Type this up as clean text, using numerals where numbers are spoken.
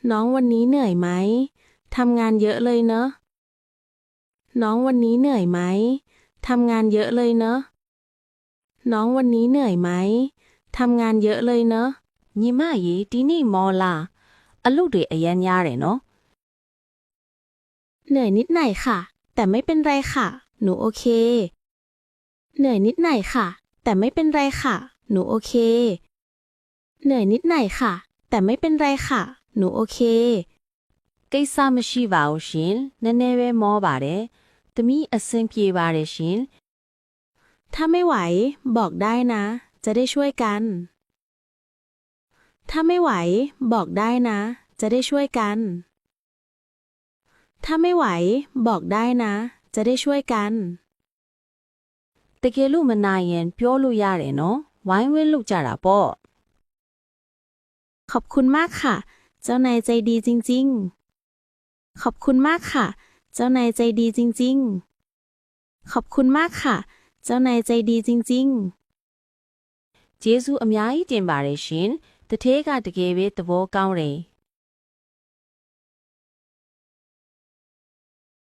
น้องวันนี้เหนื่อยไหมทำงานเยอะเลยเนอะน้องวันนี้เหนื่อยไหมทำงานเยอะเลยเนอะน้องวันนี้เหนื่อยไหมทำงานเยอะเลยเนอะညီမရေဒီနေ့မောလာအလုပ်တွေအရန်များတယ်နော်เหนื่อยนิดหน่อยค่ะแต่ไม่เป็นไรค่ะหนูโอเคเหนื่อยนิดหน่อยค่ะแต่ไม่เป็นไรค่ะหนูโอเคเหนื่อยนิดหน่อยค่ะแต่ไม่เป็นไรค่ะหนูโอเคကိစ္စမရှိပါဘူးရှင်နည်းနည်းပဲမောပါတယ်သမီးအဆင်ပြေပါတယ်ရှင်ถ้าไม่ไหวบอกได้นะ จะได้ช่วยกัน ถ้าไม่ไหวบอกได้นะ จะได้ช่วยกัน ถ้าไม่ไหวบอกได้นะ จะได้ช่วยกัน တကယ်လို့မနိုင်ရင်ပြောလို့ရတယ်နော်ဝိုင်းဝန်းလုပ်ကြတာပေါ့ขอบคุณมากค่ะ เจ้านายใจดีจริงๆ ขอบคุณมากค่ะ เจ้านายใจดีจริงๆ ขอบคุณมากค่ะ เจ้านายใจดีจริงကျေးဇူးအများကြီးတင်ပါတယ်ရှင်တထဲကတကယ်ပဲသဘောကောင်းတယ်